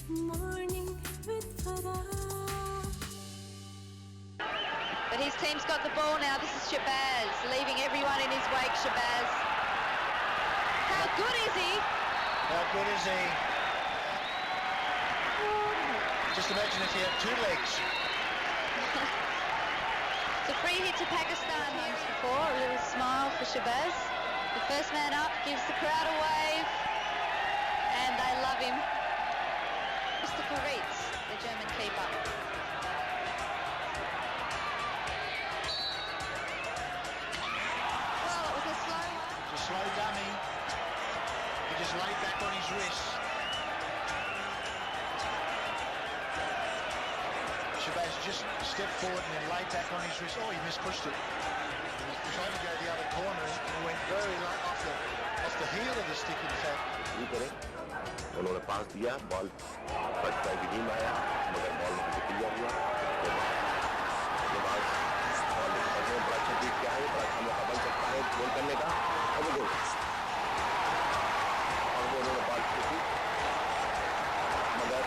Morning with Farah. But his team's got the ball now. This is Shabazz, leaving everyone in his wake. Shabazz. How good is he? How good is he? Just imagine if he had two legs. It's a free hit to Pakistan once before. A little smile for Shabazz. The first man up gives the crowd a wave. And they love him. Christopher Reitz, the German keeper. Well, it was a slow one. It's a slow dummy. He just laid back on his wrist. Shabazz just stepped forward and then laid back on his wrist. Oh, he mispushed it. He was trying to go the other corner and he went very light off the heel of the stick, in fact. ये करें उन्होंने पास दिया ball first time नहीं आया मगर ball मुझे clear हुआ उसके बाद बॉल बड़ा अच्छा बीट क्या है बड़ा अच्छा मौका बन सकता है गोल करने का और वो गोल और वो उन्होंने बॉल फेंकी मगर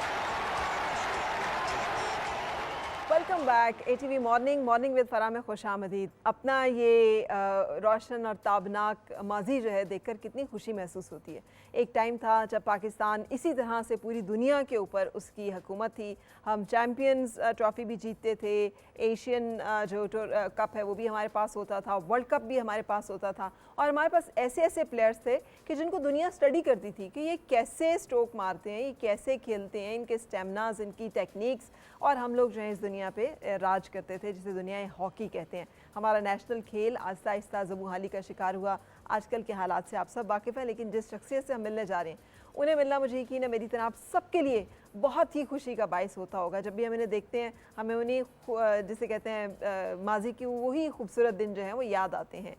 welcome back ATV morning with Farah में खुश आमदीद। अपना ये रोशन और ताबनाक माजी जो है देखकर कितनी खुशी महसूस होती है। एक टाइम था जब पाकिस्तान इसी तरह से पूरी दुनिया के ऊपर उसकी हुकूमत थी। हम चैम्पियंस ट्रॉफ़ी भी जीतते थे, एशियन जो कप है वो भी हमारे पास होता था, वर्ल्ड कप भी हमारे पास होता था और हमारे पास ऐसे ऐसे प्लेयर्स थे कि जिनको दुनिया स्टडी करती थी कि ये कैसे स्ट्रोक मारते हैं, ये कैसे खेलते हैं, इनके स्टेमिनाज, इनकी टेक्निक्स, और हम लोग जो है इस दुनिया पे राज करते थे जिसे दुनिया हॉकी कहते हैं। हमारा नेशनल खेल आहिस्ता आहिस्ता ज़बूहाली का शिकार हुआ। आजकल के हालात से आप सब वाकिफ़ हैं, लेकिन जिस शख्सियत से हम मिलने जा रहे हैं उन्हें मिलना मुझे यकीन है मेरी तरह आप सबके लिए बहुत ही खुशी का बायस होता होगा। जब भी हम इन्हें देखते हैं हमें उन्हें जिसे कहते हैं माजी की वही खूबसूरत दिन जो हैं वो याद आते हैं।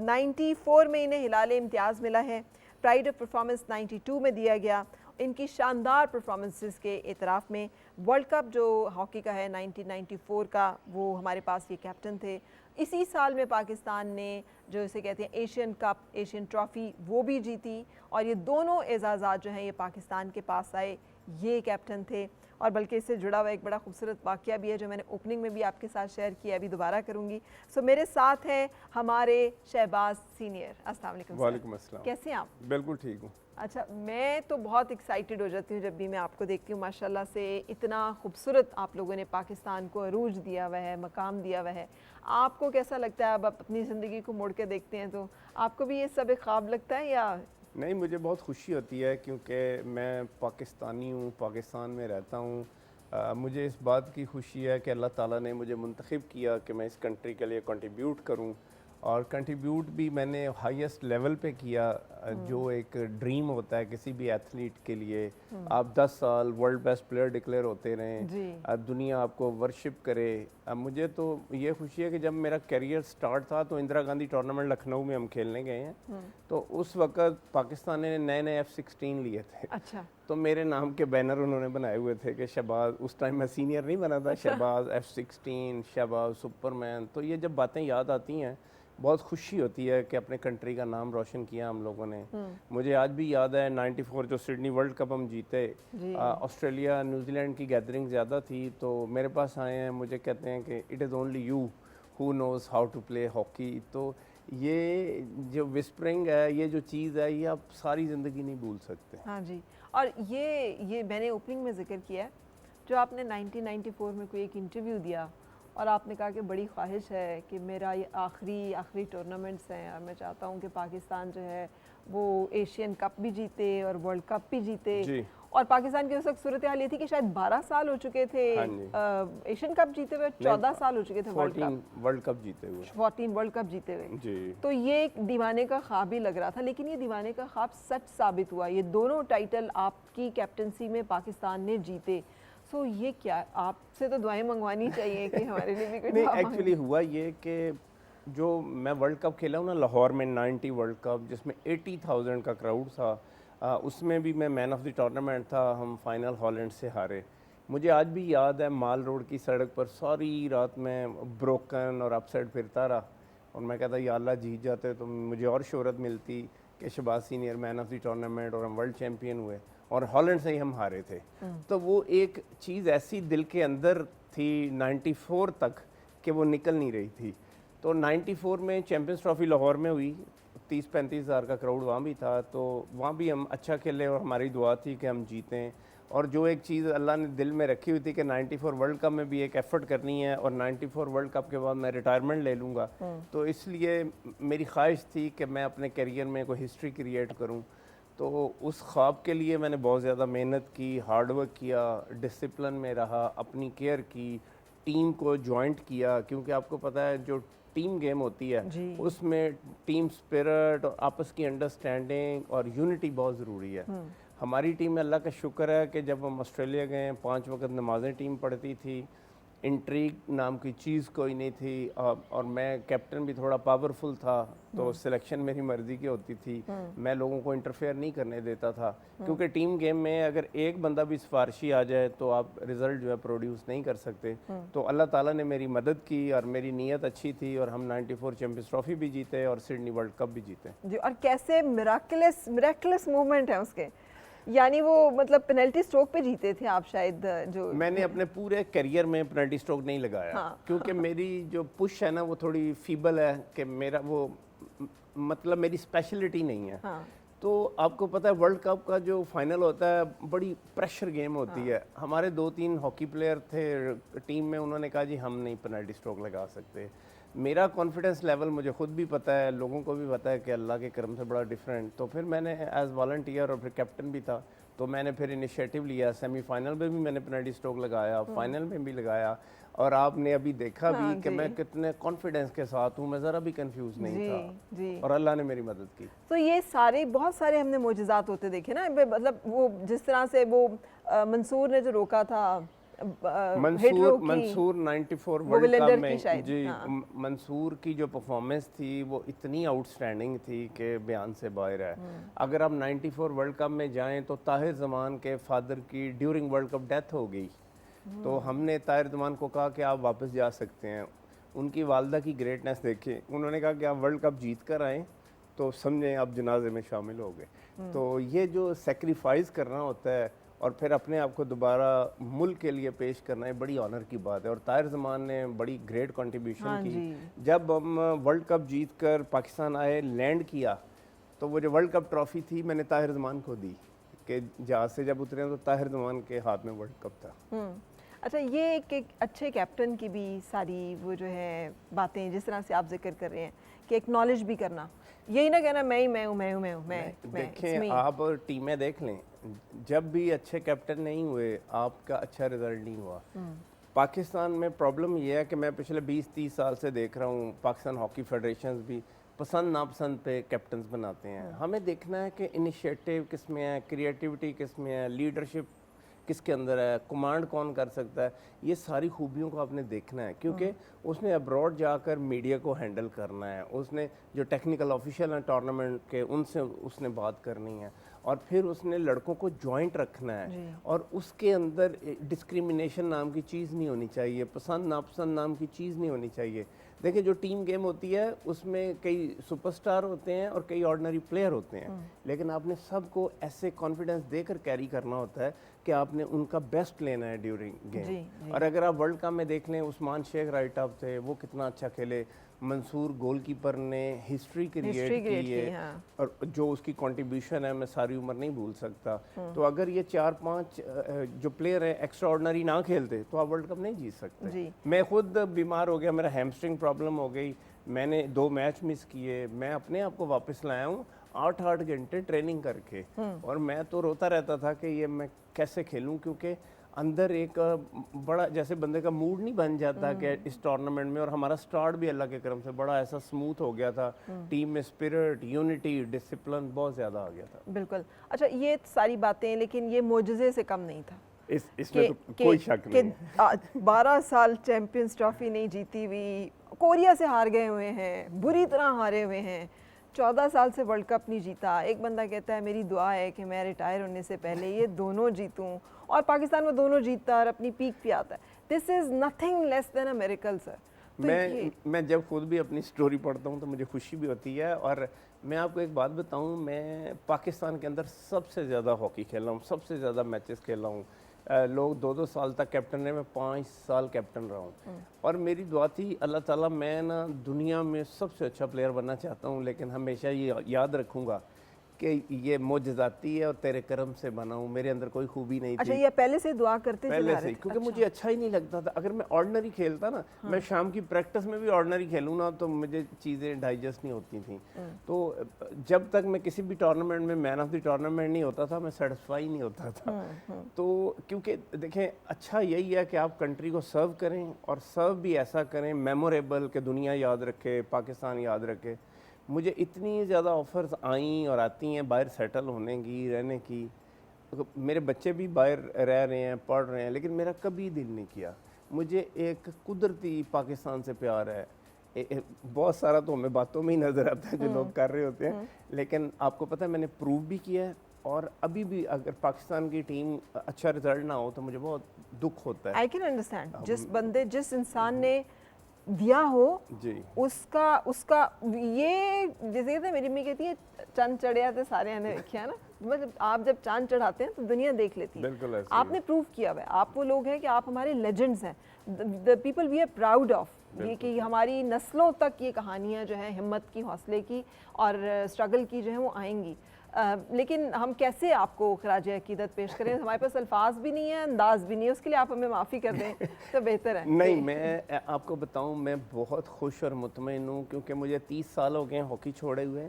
94 में इन्हें हिलाल इम्तियाज़ मिला है, प्राइड ऑफ परफॉर्मेंस 92 में दिया गया। इनकी शानदार परफॉर्मेंसेस के एतराफ़ में वर्ल्ड कप जो हॉकी का है 1994 का, वो हमारे पास ये कैप्टन थे। इसी साल में पाकिस्तान ने जो इसे कहते हैं एशियन कप, एशियन ट्रॉफ़ी, वो भी जीती और ये दोनों एजाज़ात जो हैं ये पाकिस्तान के पास आए, ये कैप्टन थे। और बल्कि इससे जुड़ा हुआ एक बड़ा खूबसूरत वाक़या भी है जो मैंने ओपनिंग में भी आपके साथ शेयर किया, अभी दोबारा करूँगी। सो मेरे साथ हैं हमारे शहबाज सीनियर। अस्सलाम वालेकुम। वालेकुम अस्सलाम। कैसे हैं आप? बिल्कुल ठीक हूँ। अच्छा, मैं तो बहुत एक्साइटेड हो जाती हूँ जब भी मैं आपको देखती हूँ। माशाल्लाह से इतना खूबसूरत आप लोगों ने पाकिस्तान को अरूज दिया हुआ है, मकाम दिया हुआ है। आपको कैसा लगता है अब आप अपनी ज़िंदगी को मुड़ के देखते हैं तो आपको भी ये सब एक ख्वाब लगता है या? नहीं, मुझे बहुत खुशी होती है क्योंकि मैं पाकिस्तानी हूँ, पाकिस्तान में रहता हूँ। मुझे इस बात की खुशी है कि अल्लाह ताला ने मुझे मुंतखब किया कि मैं इस कंट्री के लिए कंट्रीब्यूट करूँ और कंट्रीब्यूट भी मैंने हाईएस्ट लेवल पे किया जो एक ड्रीम होता है किसी भी एथलीट के लिए। आप 10 साल वर्ल्ड बेस्ट प्लेयर डिक्लेयर होते रहें, अब दुनिया आपको वर्शिप करे। अब मुझे तो ये खुशी है कि जब मेरा करियर स्टार्ट था तो इंदिरा गांधी टूर्नामेंट लखनऊ में हम खेलने गए हैं, तो उस वक़्त पाकिस्तान ने नए F-16 लिए थे। अच्छा। तो मेरे नाम के बैनर उन्होंने बनाए हुए थे कि शहबाज, उस टाइम मैं सीनियर नहीं बना था, शहबाज F-16, शहबाज सुपरमैन। तो ये जब बातें याद आती हैं बहुत खुशी होती है कि अपने कंट्री का नाम रोशन किया हम लोगों ने। मुझे आज भी याद है 94 जो सिडनी वर्ल्ड कप हम जीते, ऑस्ट्रेलिया न्यूजीलैंड की गैदरिंग ज़्यादा थी, तो मेरे पास आए हैं, मुझे कहते हैं कि it is only you who knows how to play hockey. तो ये जो विस्परिंग है, ये जो चीज़ है, ये आप सारी ज़िंदगी नहीं भूल सकते। हाँ जी। और ये मैंने ओपनिंग में जिक्र किया है, जो आपने 1994 में कोई एक इंटरव्यू दिया और आपने कहा कि बड़ी ख्वाहिश है कि मेरा ये आखिरी टूर्नामेंट्स हैं और मैं चाहता हूँ कि पाकिस्तान जो है वो एशियन कप भी जीते और वर्ल्ड कप भी जीते जी। और पाकिस्तान की उस वक्त सूरत हाल ये थी कि शायद 12 साल हो चुके थे एशियन कप जीते हुए, 14 साल हो चुके थे वर्ल्ड कप जीते हुए, 14 वर्ल्ड कप जीते हुए जी। तो ये एक दीवाने का ख्वाब ही लग रहा था, लेकिन ये दीवाने का ख्वाब सच साबित हुआ। ये दोनों टाइटल आपकी कैप्टनसी में पाकिस्तान ने जीते। सो ये क्या, आपसे तो दुआएं मंगवानी चाहिए कि हमारे लिए भी कुछ। नहीं, एक्चुअली हुआ ये कि जो मैं वर्ल्ड कप खेला हूँ ना लाहौर में 90 वर्ल्ड कप, जिसमें 80,000 का क्राउड था, उसमें भी मैं मैन ऑफ द टूर्नामेंट था। हम फाइनल हॉलैंड से हारे। मुझे आज भी याद है माल रोड की सड़क पर सारी रात में ब्रोकन और अपसेट फिरता रहा और मैं कहता या अल्लाह जीत जाते तो मुझे और शोहरत मिलती कि Shahbaz senior man of the tournament और हम वर्ल्ड चैम्पियन हुए। और हॉलैंड से ही हम हारे थे। तो वो एक चीज़ ऐसी दिल के अंदर थी 94 तक कि वो निकल नहीं रही थी। तो 94 में चैम्पियंस ट्रॉफी लाहौर में हुई, 30-35 हज़ार का क्राउड वहाँ भी था, तो वहाँ भी हम अच्छा खेले और हमारी दुआ थी कि हम जीतें। और जो एक चीज़ अल्लाह ने दिल में रखी हुई थी कि 94 वर्ल्ड कप में भी एक एफ़र्ट करनी है और 94 वर्ल्ड कप के बाद मैं रिटायरमेंट ले लूँगा, तो इसलिए मेरी ख्वाहिश थी कि मैं अपने करियर में कोई हिस्ट्री क्रिएट करूँ। तो उस ख्वाब के लिए मैंने बहुत ज़्यादा मेहनत की, हार्डवर्क किया, डिसिप्लिन में रहा, अपनी केयर की, टीम को जॉइंट किया, क्योंकि आपको पता है जो टीम गेम होती है उसमें टीम स्पिरिट और आपस की अंडरस्टैंडिंग और यूनिटी बहुत ज़रूरी है। हमारी टीम में अल्लाह का शुक्र है कि जब हम ऑस्ट्रेलिया गए 5 वक्त नमाज़ें टीम पढ़ती थी, इंट्रीग नाम की चीज़ कोई नहीं थी, और मैं कैप्टन भी थोड़ा पावरफुल था, तो सिलेक्शन मेरी मर्ज़ी की होती थी, मैं लोगों को इंटरफेयर नहीं करने देता था, क्योंकि टीम गेम में अगर एक बंदा भी सिफारशी आ जाए तो आप रिज़ल्ट जो है प्रोड्यूस नहीं कर सकते। तो अल्लाह ताला ने मेरी मदद की और मेरी नीयत अच्छी थी और हम 94 चैम्पियंस ट्रॉफी भी जीते और सिडनी वर्ल्ड कप भी जीते जी। और कैसे मिराकुलस मूवमेंट है उसके, यानी वो मतलब पेनल्टी स्ट्रोक पे जीते थे आप शायद। जो मैंने अपने पूरे करियर में पेनल्टी स्ट्रोक नहीं लगाया, क्योंकि मेरी जो पुश है ना वो थोड़ी फीबल है, कि मेरा वो मतलब मेरी स्पेशलिटी नहीं है। तो आपको पता है वर्ल्ड कप का जो फाइनल होता है बड़ी प्रेशर गेम होती है। हमारे 2-3 हॉकी प्लेयर थे टीम में, उन्होंने कहा जी हम नहीं पेनल्टी स्ट्रोक लगा सकते। मेरा कॉन्फिडेंस लेवल मुझे खुद भी पता है, लोगों को भी पता है कि अल्लाह के करम से बड़ा डिफरेंट। तो फिर मैंने एज वॉलंटियर और फिर कैप्टन भी था, तो मैंने फिर इनिशिएटिव लिया। सेमीफाइनल में भी मैंने पेनल्टी स्ट्रोक लगाया, फाइनल में भी लगाया, और आपने अभी देखा भी कि मैं कितने कॉन्फिडेंस के साथ हूँ, मैं ज़रा भी कंफ्यूज नहीं था, और अल्लाह ने मेरी मदद की। तो ये सारे बहुत सारे हमने मोजज़ात होते देखे ना, मतलब वो जिस तरह से वो मंसूर ने जो रोका था, मंसूर 94 वर्ल्ड कप में जी, मंसूर की जो परफॉर्मेंस थी वो इतनी आउटस्टैंडिंग थी कि बयान से बाहर है। अगर आप 94 वर्ल्ड कप में जाएं तो ताहिर ज़मान के फादर की ड्यूरिंग वर्ल्ड कप डेथ हो गई, तो हमने ताहिर ज़मान को कहा कि आप वापस जा सकते हैं। उनकी वालदा की ग्रेटनेस देखें, उन्होंने कहा कि आप वर्ल्ड कप जीत कर आएँ तो समझें आप जनाजे में शामिल हो गए। तो ये जो सेक्रीफाइस करना होता है और फिर अपने आप को दोबारा मुल्क के लिए पेश करना है, बड़ी ऑनर की बात है। और ताहिर ज़मान ने बड़ी ग्रेट कंट्रीब्यूशन की। जब हम वर्ल्ड कप जीत कर पाकिस्तान आए, लैंड किया, तो वो जो वर्ल्ड कप ट्रॉफ़ी थी मैंने ताहिर ज़मान को दी, कि जहाज़ से जब उतरे तो ताहिर ज़मान के हाथ में वर्ल्ड कप था। अच्छा, ये एक अच्छे कैप्टन की भी सारी वो जो है बातें जिस तरह से आप जिक्र कर रहे हैं कि एक्नॉलेज भी करना, यही ना कहना मैं हूँ। देखें आप टीमें देख लें, जब भी अच्छे कैप्टन नहीं हुए आपका अच्छा रिजल्ट नहीं हुआ। पाकिस्तान में प्रॉब्लम ये है कि मैं पिछले 20-30 साल से देख रहा हूँ, पाकिस्तान हॉकी फेडरेशन भी पसंद नापसंद पे कैप्टन्स बनाते हैं। हमें देखना है कि इनिशिएटिव किस में है, क्रिएटिविटी किस में है, लीडरशिप किसके अंदर है, कमांड कौन कर सकता है, ये सारी खूबियों को आपने देखना है, क्योंकि उसने अब्रॉड जाकर मीडिया को हैंडल करना है, उसने जो टेक्निकल ऑफिशियल हैं टूर्नामेंट के उनसे उसने बात करनी है, और फिर उसने लड़कों को जॉइंट रखना है, और उसके अंदर डिस्क्रिमिनेशन नाम की चीज़ नहीं होनी चाहिए, पसंद नापसंद नाम की चीज़ नहीं होनी चाहिए। देखिए जो टीम गेम होती है उसमें कई सुपरस्टार होते हैं और कई ऑर्डिनरी प्लेयर होते हैं, लेकिन आपने सबको ऐसे कॉन्फिडेंस देकर कैरी करना होता है कि आपने उनका बेस्ट लेना है ड्यूरिंग गेम। और अगर आप वर्ल्ड कप में देख लें, उस्मान शेख राइट अप थे, वो कितना अच्छा खेले, मंसूर गोलकीपर ने हिस्ट्री क्रिएट की है, और जो उसकी कंट्रीब्यूशन है मैं सारी उम्र नहीं भूल सकता। तो अगर ये 4-5 जो प्लेयर हैं एक्स्ट्रा ऑर्डिनरी ना खेलते तो आप वर्ल्ड कप नहीं जीत सकते। मैं खुद बीमार हो गया, मेरा हैमस्ट्रिंग प्रॉब्लम हो गई, मैंने 2 मैच मिस किए, मैं अपने आप को वापस लाया हूँ 8-8 घंटे ट्रेनिंग करके, और मैं तो रोता रहता था कि ये मैं कैसे खेलूँ, क्योंकि अंदर एक बड़ा जैसे बंदे का मूड नहीं बन जाता कि इस टूर्नामेंट में। और हमारा स्टार्ट भी अल्लाह के करम से बड़ा ऐसा स्मूथ हो गया था, टीम में स्पिरिट, यूनिटी, डिसिप्लिन बहुत ज़्यादा आ गया था। बिल्कुल। अच्छा, ये सारी बातें, लेकिन ये मोजज़े से कम नहीं था, इसमें तो कोई शक नहीं। 12 साल चैंपियंस ट्रॉफी नहीं जीती हुई, कोरिया से हार गए हुए हैं, बुरी तरह हारे हुए हैं, 14 साल से वर्ल्ड कप नहीं जीता। एक बंदा कहता है मेरी दुआ है कि मैं रिटायर होने से पहले ये दोनों जीतूं, और पाकिस्तान में दोनों जीतता और अपनी पीक पे आता है। This is nothing less than a miracle sir. मैं जब खुद भी अपनी स्टोरी पढ़ता हूँ तो मुझे खुशी भी होती है, और मैं आपको एक बात बताऊं, मैं पाकिस्तान के अंदर सबसे ज़्यादा हॉकी खेला हूं, सबसे ज़्यादा मैचेस खेला हूं। लोग 2-2 साल तक कैप्टन रहे, मैं 5 साल कैप्टन रहा हूं। और मेरी दुआ थी अल्लाह ताला, मैं ना दुनिया में सबसे अच्छा प्लेयर बनना चाहता हूं, लेकिन हमेशा ये याद रखूंगा कि ये मोजज़ाती है और तेरे करम से बना हूं, मेरे अंदर कोई खूबी नहीं अच्छा, थी ये पहले से दुआ करते पहले चला से रहे ही, थे? क्योंकि अच्छा। मुझे अच्छा ही नहीं लगता था। अगर मैं ऑर्डिनरी खेलता ना, मैं शाम की प्रैक्टिस में भी ऑर्डिनरी खेलूँ ना, तो मुझे चीज़ें डाइजेस्ट नहीं होती थी। तो जब तक मैं किसी भी टूर्नामेंट में मैन ऑफ द टूर्नामेंट नहीं होता था, मैं सेटिस्फाई नहीं होता था। तो क्योंकि देखें, अच्छा यही है कि आप कंट्री को सर्व करें, और सर्व भी ऐसा करें मेमोरेबल कि दुनिया याद रखे, पाकिस्तान याद रखे। मुझे इतनी ज़्यादा ऑफ़र्स आई और आती हैं बाहर सेटल होने की, रहने की। तो मेरे बच्चे भी बाहर रह रहे हैं, पढ़ रहे हैं, लेकिन मेरा कभी दिल नहीं किया। मुझे एक कुदरती पाकिस्तान से प्यार है। बहुत सारा तो हमें बातों में ही नज़र आता है जो लोग कर रहे होते हैं, लेकिन आपको पता है मैंने प्रूव भी किया है। और अभी भी अगर पाकिस्तान की टीम अच्छा रिजल्ट ना हो तो मुझे बहुत दुख होता है। आई कैन अंडरस्टैंड, जिस इंसान ने दिया हो जी, उसका ये, जैसे कहते हैं, मेरी मम्मी कहती है चंद चढ़िया तो सारे ने देखा है ना, मतलब आप जब चांद चढ़ाते हैं तो दुनिया देख लेती है। बिल्कुल ऐसे आपने प्रूव किया हुआ है, आप वो लोग हैं कि आप हमारे लेजेंड्स हैं, the people we are proud of. ये कि हमारी नस्लों तक ये कहानियाँ जो है हिम्मत की, हौसले की और स्ट्रगल की जो है वो आएंगी। लेकिन हम कैसे आपको खराज अकीदत पेश करें? हमारे पास अल्फाज भी नहीं है, अंदाज भी नहीं है, उसके लिए आप हमें माफ़ी कर दें तो बेहतर है। नहीं, मैं आपको बताऊं, मैं बहुत खुश और मुतमईन हूँ, क्योंकि मुझे 30 साल हो गए हॉकी छोड़े हुए।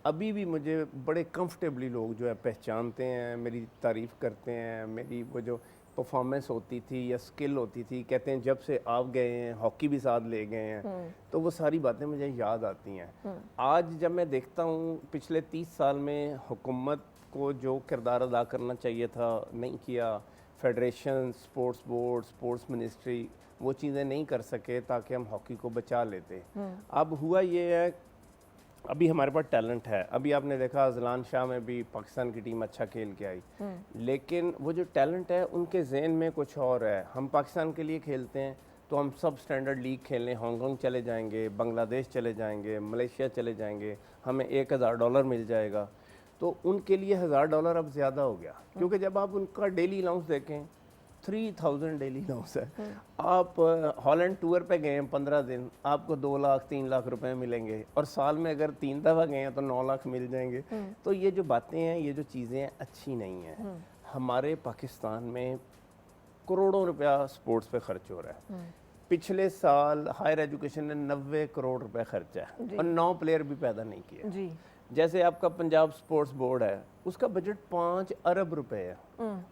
अभी भी मुझे बड़े कंफर्टेबली लोग जो है पहचानते हैं, मेरी तारीफ़ करते हैं, मेरी वो जो परफॉर्मेंस होती थी या स्किल होती थी, कहते हैं जब से आप गए हैं हॉकी भी साथ ले गए हैं। तो वो सारी बातें मुझे याद आती हैं। आज जब मैं देखता हूँ पिछले 30 साल में हुकूमत को जो किरदार अदा करना चाहिए था नहीं किया, federation, sports board, sports ministry वो चीज़ें नहीं कर सके ताकि हम हॉकी को बचा लेते। अब हुआ ये है, अभी हमारे पास टैलेंट है। अभी आपने देखा अजलान शाह में भी पाकिस्तान की टीम अच्छा खेल के आई, लेकिन वो जो टैलेंट है उनके जहन में कुछ और है। हम पाकिस्तान के लिए खेलते हैं तो हम सब स्टैंडर्ड लीग खेलने हांगकांग चले जाएंगे, बांग्लादेश चले जाएंगे, मलेशिया चले जाएंगे, हमें $1000 मिल जाएगा। तो उनके लिए $1000 अब ज़्यादा हो गया, क्योंकि जब आप उनका डेली अलाउंस देखें 3000 डेली अलाउंस है। आप हॉलैंड टूर पे गए हैं 15 दिन, आपको 2 लाख 3 लाख रुपए मिलेंगे, और साल में अगर 3 दफ़ा गए हैं तो 9 लाख मिल जाएंगे। तो ये जो बातें हैं, ये जो चीज़ें हैं, अच्छी नहीं हैं। हमारे पाकिस्तान में करोड़ों रुपया स्पोर्ट्स पे खर्च हो रहा है। पिछले साल हायर एजुकेशन ने 90 करोड़ रुपए खर्चा है और 9 प्लेयर भी पैदा नहीं किए। जी। जैसे आपका पंजाब स्पोर्ट्स बोर्ड है, उसका बजट 5 अरब रुपए है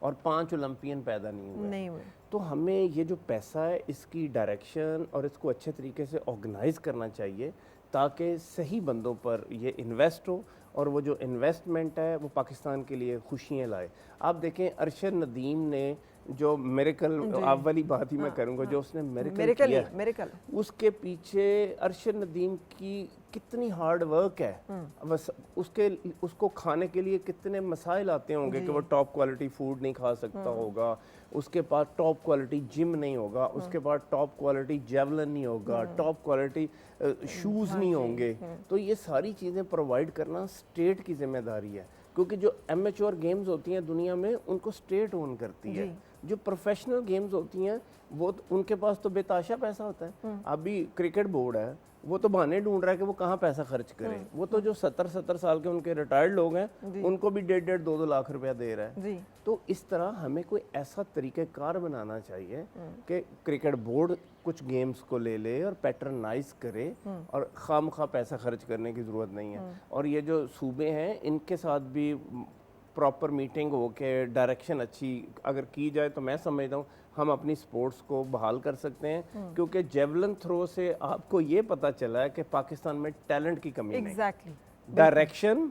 और 5 ओलंपियन पैदा नहीं हुए। तो हमें ये जो पैसा है इसकी डायरेक्शन और इसको अच्छे तरीके से ऑर्गेनाइज करना चाहिए ताकि सही बंदों पर ये इन्वेस्ट हो, और वो जो इन्वेस्टमेंट है वो पाकिस्तान के लिए खुशियाँ लाए। आप देखें अरशद नदीम ने जो मेरिकल, आप वाली बात ही मैं करूँगा, जो उसने मेरिकल किया, उसके पीछे अरशद नदीम की कितनी हार्ड वर्क है। बस उसको खाने के लिए कितने मसाइल आते होंगे कि वो टॉप क्वालिटी फूड नहीं खा सकता होगा, उसके पास टॉप क्वालिटी जिम नहीं होगा, उसके पास टॉप क्वालिटी जेवलिन नहीं होगा, टॉप क्वालिटी शूज़ नहीं होंगे। तो ये सारी चीज़ें प्रोवाइड करना स्टेट की जिम्मेदारी है, क्योंकि जो एमेच्योर गेम्स होती हैं दुनिया में उनको स्टेट ओन करती है। जो प्रोफेशनल गेम्स होती हैं वो उनके पास तो बेताशा पैसा होता है। अभी क्रिकेट बोर्ड है, वो तो बहाने ढूंढ रहा है कि वो कहाँ पैसा खर्च करे। वो तो जो 70-70 साल के उनके रिटायर्ड लोग हैं उनको भी 1.5-1.5 2-2 लाख रुपया दे रहा है। तो इस तरह हमें कोई ऐसा तरीक़ेकार बनाना चाहिए कि क्रिकेट बोर्ड कुछ गेम्स को ले ले और पैटर्नाइज करे, और खामखा पैसा खर्च करने की ज़रूरत नहीं है। और ये जो सूबे हैं इनके साथ भी प्रॉपर मीटिंग हो के डायरेक्शन अच्छी अगर की जाए तो मैं समझता हूँ हम अपनी स्पोर्ट्स को बहाल कर सकते हैं। क्योंकि जेवलिन थ्रो से आपको ये पता चला है कि पाकिस्तान में टैलेंट की कमी नहीं, डायरेक्शन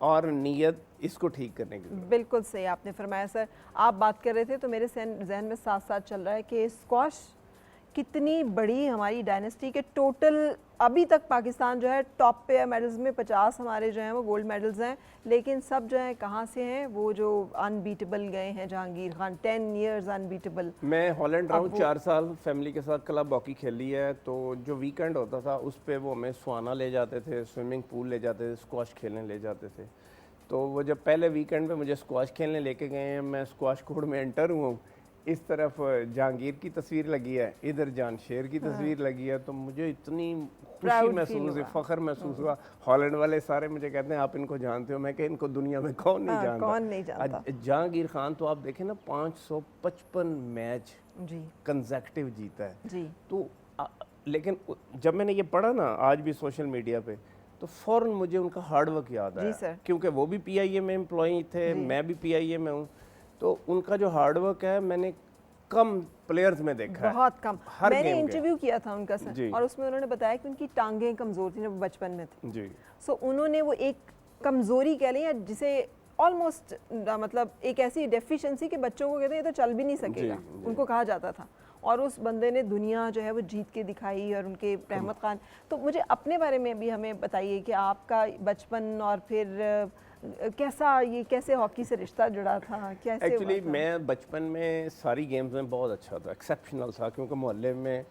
और नीयत इसको ठीक करने की। बिल्कुल सही आपने फरमाया सर। आप बात कर रहे थे तो मेरे जहन में साथ साथ चल रहा है कि स्क्वाश कितनी बड़ी हमारी डायनेस्टी के टोटल अभी तक पाकिस्तान जो है टॉप पे है मेडल्स में, 50 हमारे जो हैं वो गोल्ड मेडल्स हैं, लेकिन सब जो है कहाँ से हैं, वो जो अनबीटेबल गए हैं जहांगीर खान, 10 इयर्स अनबीटेबल। मैं हॉलैंड रहा हूँ 4 साल, फैमिली के साथ क्लब हॉकी खेली है, तो जो वीकेंड होता था उस पे वो हमें स्वाना ले जाते थे, स्विमिंग पूल ले जाते थे, स्क्वाश खेलने ले जाते थे। तो वो जब पहले वीकेंड पे मुझे स्क्वाश खेलने लेके गए हैं, मैं स्क्वाश कोर्ट में एंटर हुआ हूँ, इस तरफ जहांगीर की तस्वीर लगी है, इधर जान शेर की तस्वीर लगी है, तो मुझे इतनी खुशी महसूस हुई, फ़ख्र महसूस हुआ। हॉलैंड वाले सारे मुझे कहते हैं आप इनको जानते हो, मैं कह इनको दुनिया में कौन नहीं जानता। कौन नहीं जानता। जहांगीर खान तो आप देखें ना 555 मैच जी कंसेक्टिव जीता है जी। तो लेकिन जब मैंने ये पढ़ा ना आज भी सोशल मीडिया पे, तो फ़ौरन मुझे उनका हार्ड वर्क याद आया, सर। क्योंकि वो भी पीआईए में एम्प्लॉई थे, मैं भी पीआईए में हूँ, तो उनका जो हार्ड वर्क है मैंने कम प्लेयर्स में देखा है, बहुत कम। हर मैंने गेम के। इंटरव्यू किया था उनका सर, जी। और उसमें उन्होंने बताया कि उनकी टांगें कमज़ोर थी जब वो बचपन में थे। जी सो उन्होंने वो एक कमज़ोरी कह लें या जिसे ऑलमोस्ट मतलब एक ऐसी डेफिशिएंसी कि बच्चों को कहते हैं ये तो चल भी नहीं सकेगा, जी। उनको कहा जाता था, और उस बंदे ने दुनिया जो है वो जीत के दिखाई। और उनके रहमत खान, तो मुझे अपने बारे में भी हमें बताइए कि आपका बचपन और फिर कैसे हॉकी से रिश्ता जुड़ा था, कैसे एक्चुअली हुआ था? मैं बचपन में सारी गेम्स में बहुत अच्छा था, एक्सेप्शनल था, क्योंकि मोहल्ले में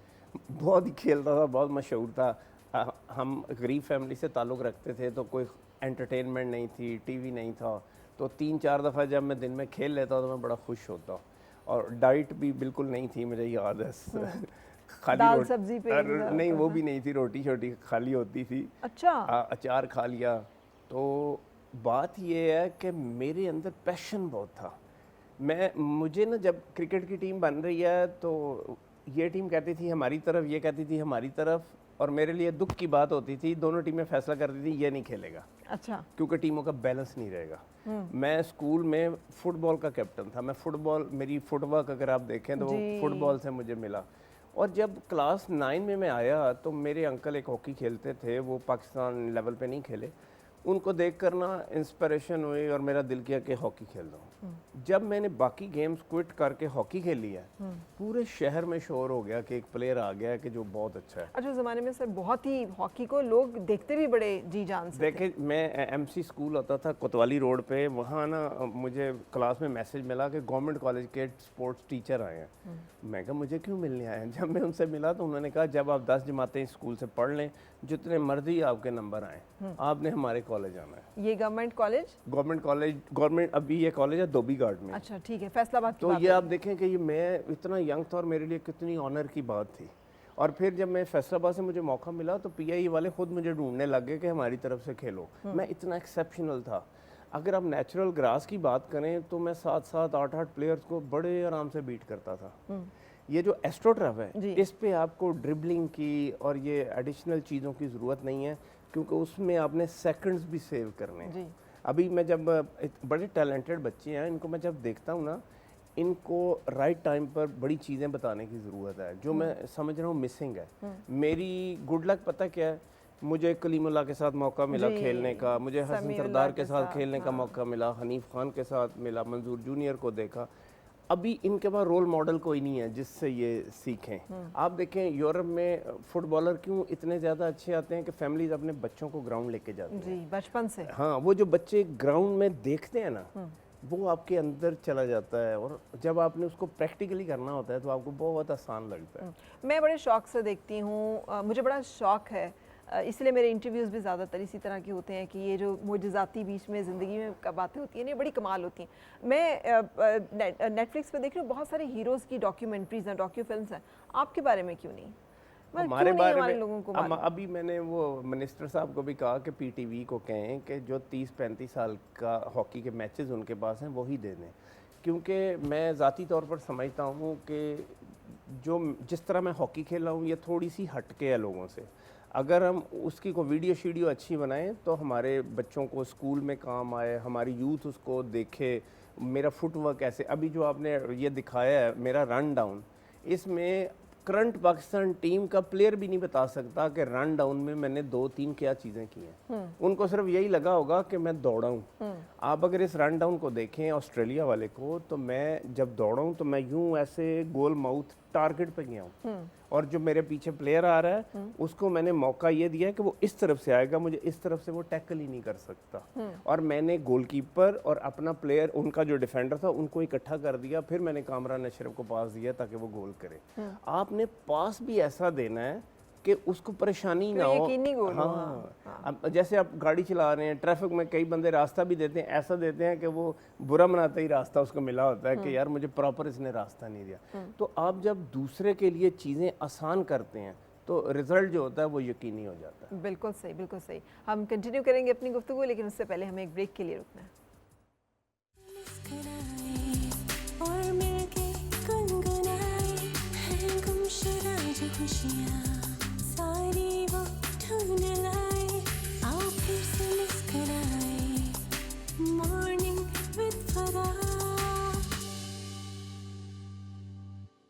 बहुत ही खेलता था, बहुत मशहूर था। हम गरीब फैमिली से ताल्लुक़ रखते थे, तो कोई एंटरटेनमेंट नहीं थी, टीवी नहीं था, तो 3-4 दफ़ा जब मैं दिन में खेल लेता तो मैं बड़ा खुश होता। और डाइट भी बिल्कुल नहीं थी, मुझे याद है खाली दाल सब्जी पे नहीं, वो भी नहीं थी, रोटी छोटी खाली होती थी। अच्छा। अचार खा लिया। तो बात ये है कि मेरे अंदर पैशन बहुत था। मुझे ना जब क्रिकेट की टीम बन रही है तो ये टीम कहती थी हमारी तरफ, ये कहती थी हमारी तरफ, और मेरे लिए दुख की बात होती थी, दोनों टीमें फैसला करती थी ये नहीं खेलेगा। अच्छा। क्योंकि टीमों का बैलेंस नहीं रहेगा। मैं स्कूल में फुटबॉल का कैप्टन था, मैं फुटबॉल, मेरी फुटवर्क अगर आप देखें तो वो फुटबॉल से मुझे मिला। और जब क्लास 9 में मैं आया तो मेरे अंकल एक हॉकी खेलते थे, वो पाकिस्तान लेवल पे नहीं खेले, उनको देख कर ना इंस्पिरेशन हुई और मेरा दिल किया कि हॉकी खेल रहा हूँ। जब मैंने बाकी गेम्स क्विट करके हॉकी खेली है, पूरे शहर में शोर हो गया कि एक प्लेयर आ गया कि जो बहुत अच्छा है। अच्छा, उस ज़माने में सर बहुत ही हॉकी को लोग देखते भी बड़े जी जान से थे। देखे, मैं एमसी स्कूल होता था कोतवाली रोड पे, वहाँ ना मुझे क्लास में मैसेज मिला कि गवर्नमेंट कॉलेज के स्पोर्ट्स टीचर आए हैं। मैं कहा मुझे क्यों मिलने आए हैं? जब मैं उनसे मिला तो उन्होंने कहा जब आप 10 जमातें स्कूल से पढ़ लें, जितने मर्जी आपके नंबर आए, आपने हमारे कॉलेज आना है। ये गवर्नमेंट कॉलेज, गवर्नमेंट अभी ये कॉलेज है धोबी घाट में। अच्छा ठीक है, फैसलाबाद की तो बात ये है। आप देखें कि ये मैं इतना यंग था और मेरे लिए कितनी ऑनर की बात थी। और फिर जब मैं फैसलाबाद से मुझे मौका मिला तो पीआई वाले खुद मुझे ढूंढने लग गए कि हमारी तरफ से खेलो। मैं इतना एक्सेप्शनल था। अगर आप नेचुरल ग्रास की बात करें तो मैं 7-7, 8-8 प्लेयर्स को बड़े आराम से बीट करता था। ये जो एस्ट्रोटर्फ है, इस पे आपको ड्रिबलिंग की और ये एडिशनल चीज़ों की ज़रूरत नहीं है, क्योंकि उसमें आपने सेकंड्स भी सेव करने हैं। अभी मैं जब बड़े टैलेंटेड बच्चे हैं, इनको मैं जब देखता हूँ ना, इनको राइट टाइम पर बड़ी चीज़ें बताने की ज़रूरत है, जो मैं समझ रहा हूँ मिसिंग है। मेरी गुड लक पता क्या है, मुझे कलीमुल्लाह के साथ मौका मिला खेलने का, मुझे हसन सरदार के साथ खेलने का मौका मिला, हनीफ खान के साथ मिला, मंजूर जूनियर को देखा। अभी इनके पास रोल मॉडल कोई नहीं है जिससे ये सीखें। आप देखें यूरोप में फुटबॉलर क्यों इतने ज़्यादा अच्छे आते हैं कि फैमिलीज अपने बच्चों को ग्राउंड लेके जाती हैं। जी, बचपन से। हाँ, वो जो बच्चे ग्राउंड में देखते हैं ना, वो आपके अंदर चला जाता है, और जब आपने उसको प्रैक्टिकली करना होता है तो आपको बहुत आसान लगता है। मैं बड़े शौक से देखती हूँ, मुझे बड़ा शौक है, इसलिए मेरे इंटरव्यूज़ भी ज़्यादातर इसी तरह के होते हैं कि ये जो मुजज़ाती बीच में ज़िंदगी में बातें होती हैं, ये बड़ी कमाल होती हैं। मैं नेटफ्लिक्स पे देख रही हूँ, बहुत सारे हीरोज़ की डॉक्यूमेंट्रीज़ हैं, डॉक्यू फिल्म्स हैं, आपके बारे में क्यों नहीं? हमारे बारे में लोगों को अभी मैंने वो मिनिस्टर साहब को भी कहा कि पीटीवी को कहें कि जो 30-35 साल का हॉकी के मैचेस उनके पास हैं वही दे दें, क्योंकि मैं ज़ाती तौर पर समझता हूँ कि जो जिस तरह मैं हॉकी खेल रहा हूँ ये थोड़ी सी हटके है लोगों से। अगर हम उसकी को वीडियो शीडियो अच्छी बनाएं तो हमारे बच्चों को स्कूल में काम आए, हमारी यूथ उसको देखे, मेरा फुटवर्क ऐसे, अभी जो आपने ये दिखाया है मेरा रन डाउन, इसमें करंट पाकिस्तान टीम का प्लेयर भी नहीं बता सकता कि रन डाउन में मैंने 2-3 क्या चीज़ें की हैं। उनको सिर्फ यही लगा होगा कि मैं दौड़ा हूँ। आप अगर इस रन डाउन को देखें ऑस्ट्रेलिया वाले को, तो मैं जब दौड़ा हूँ तो मैं यूँ ऐसे गोल माउथ टारगेट पे गया हूँ और जो मेरे पीछे प्लेयर आ रहा है उसको मैंने मौका ये दिया है कि वो इस तरफ से आएगा, मुझे इस तरफ से वो टैकल ही नहीं कर सकता। और मैंने गोलकीपर और अपना प्लेयर, उनका जो डिफेंडर था, उनको इकट्ठा कर दिया, फिर मैंने कामरान अशरफ को पास दिया ताकि वो गोल करे। आपने पास भी ऐसा देना है कि उसको परेशानी ना हो। यकीनी गोल हो। हाँ। अब जैसे आप गाड़ी चला रहे हैं, ट्रैफिक में कई बंदे रास्ता भी देते हैं, ऐसा देते हैं कि वो बुरा मनाते ही रास्ता उसको मिला होता है कि यार मुझे प्रॉपर इसने रास्ता नहीं दिया। तो आप जब दूसरे के लिए चीज़ें आसान करते हैं तो रिजल्ट जो होता है वो यकीनी हो जाता है। बिल्कुल सही, बिल्कुल सही। हम कंटिन्यू करेंगे अपनी गुफ्तगू, लेकिन उससे पहले हमें एक ब्रेक के लिए रुकना है।